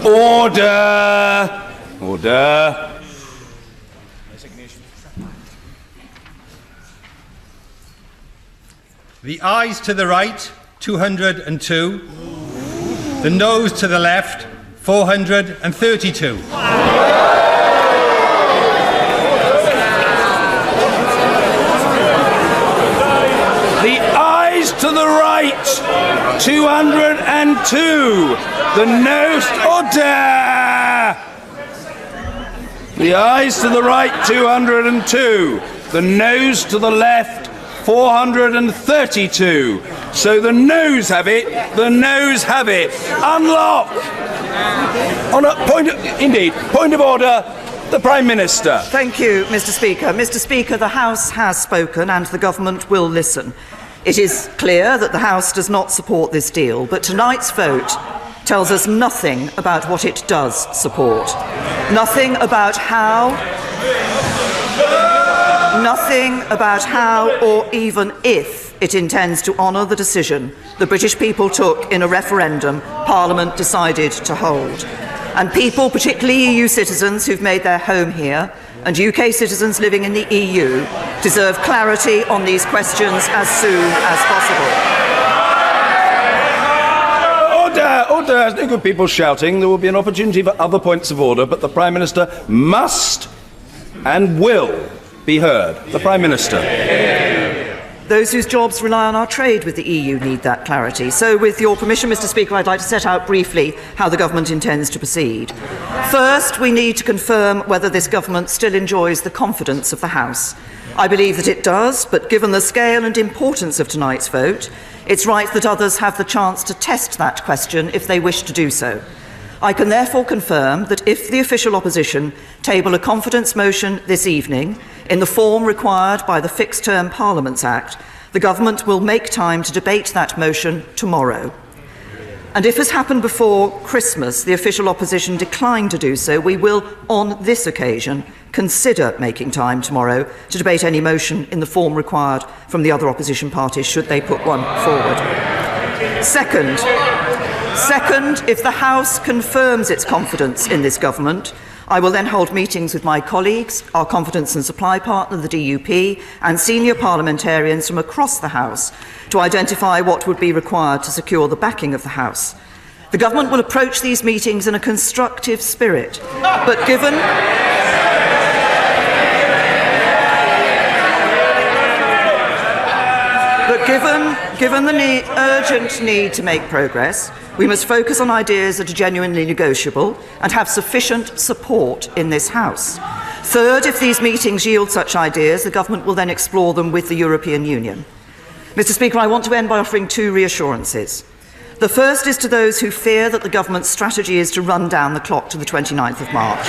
Order! Order! The ayes to the right, 202. The noes to the left, 432. The ayes to the right, 202. The noes, order! The ayes to the right, 202. The noes to the left, 432. So the noes have it. The noes have it. Unlock. On a point of order. The Prime Minister. Thank you, Mr. Speaker. Mr. Speaker, the House has spoken and the government will listen. It is clear that the House does not support this deal, but tonight's vote tells us nothing about what it does support. Nothing about how or even if it intends to honour the decision the British people took in a referendum Parliament decided to hold. And people, particularly EU citizens who've made their home here, and UK citizens living in the EU, deserve clarity on these questions as soon as possible. Order! Order! There's no good people shouting. There will be an opportunity for other points of order, but the Prime Minister must and will be heard. The Prime Minister. Those whose jobs rely on our trade with the EU need that clarity. So, with your permission, Mr. Speaker, I'd like to set out briefly how the government intends to proceed. First, we need to confirm whether this government still enjoys the confidence of the House. I believe that it does, but given the scale and importance of tonight's vote, it's right that others have the chance to test that question if they wish to do so. I can therefore confirm that if the official opposition table a confidence motion this evening in the form required by the Fixed Term Parliaments Act, the government will make time to debate that motion tomorrow. And if, as happened before Christmas, the official opposition declined to do so, we will, on this occasion, consider making time tomorrow to debate any motion in the form required from the other opposition parties, should they put one forward. Second, if the House confirms its confidence in this government, I will then hold meetings with my colleagues, our confidence and supply partner, the DUP, and senior parliamentarians from across the House to identify what would be required to secure the backing of the House. The government will approach these meetings in a constructive spirit, but given the urgent need to make progress, we must focus on ideas that are genuinely negotiable and have sufficient support in this House. Third, if these meetings yield such ideas, the government will then explore them with the European Union. Mr. Speaker, I want to end by offering two reassurances. The first is to those who fear that the government's strategy is to run down the clock to the 29th of March.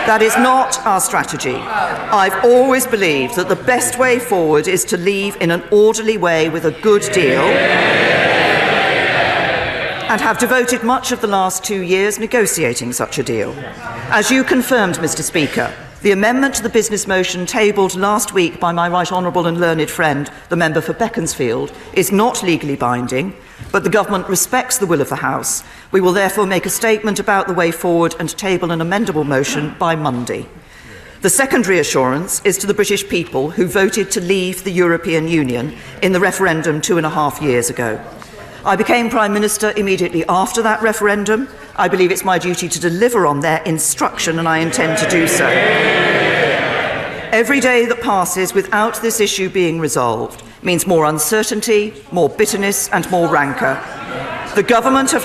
That is not our strategy. I've always believed that the best way forward is to leave in an orderly way with a good deal, and have devoted much of the last 2 years negotiating such a deal. As you confirmed, Mr. Speaker, the amendment to the business motion tabled last week by my right honourable and learned friend, the member for Beaconsfield, is not legally binding, but the government respects the will of the House. We will therefore make a statement about the way forward and table an amendable motion by Monday. The second reassurance is to the British people who voted to leave the European Union in the referendum 2.5 years ago. I became Prime Minister immediately after that referendum. I believe it's my duty to deliver on their instruction, and I intend to do so. Every day that passes without this issue being resolved means more uncertainty, more bitterness and more rancour. The government has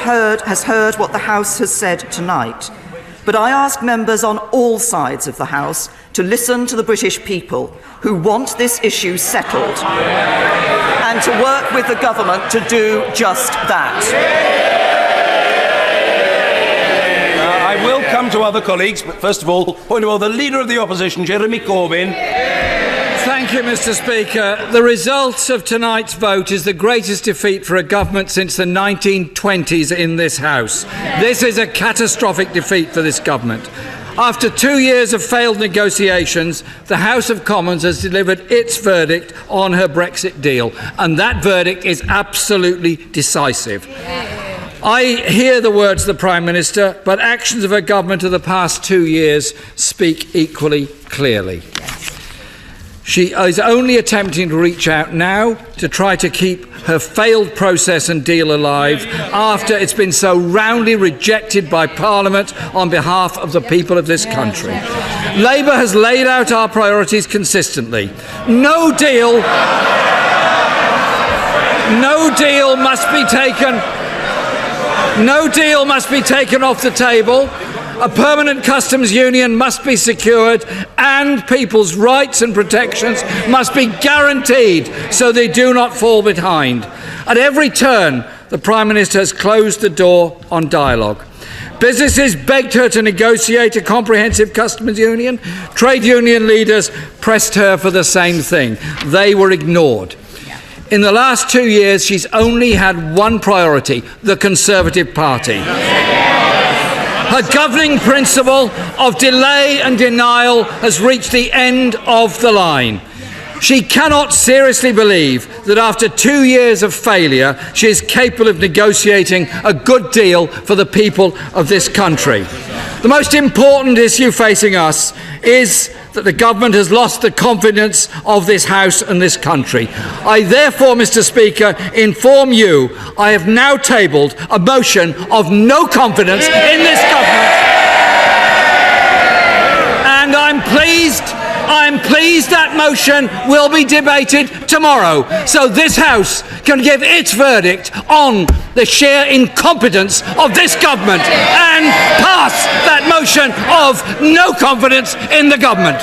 heard what the House has said tonight, but I ask members on all sides of the House to listen to the British people who want this issue settled and to work with the government to do just that. I will come to other colleagues, but first of all, point of order, the Leader of the Opposition, Jeremy Corbyn. Thank you, Mr. Speaker. The result of tonight's vote is the greatest defeat for a government since the 1920s in this House. This is a catastrophic defeat for this government. After 2 years of failed negotiations, the House of Commons has delivered its verdict on her Brexit deal, and that verdict is absolutely decisive. I hear the words of the Prime Minister, but actions of her government of the past 2 years speak equally clearly. She is only attempting to reach out now to try to keep her failed process and deal alive after it's been so roundly rejected by Parliament on behalf of the people of this country. Labour has laid out our priorities consistently. No deal must be taken off the table. A permanent customs union must be secured, and people's rights and protections must be guaranteed so they do not fall behind. At every turn, the Prime Minister has closed the door on dialogue. Businesses begged her to negotiate a comprehensive customs union. Trade union leaders pressed her for the same thing. They were ignored. In the last 2 years, she's only had one priority: the Conservative Party. Her governing principle of delay and denial has reached the end of the line. She cannot seriously believe that after 2 years of failure, she is capable of negotiating a good deal for the people of this country. The most important issue facing us is that the government has lost the confidence of this House and this country. I therefore, Mr. Speaker, inform you I have now tabled a motion of no confidence in this government. And I'm pleased that motion will be debated tomorrow, so this House can give its verdict on the sheer incompetence of this government and pass that motion of no confidence in the government.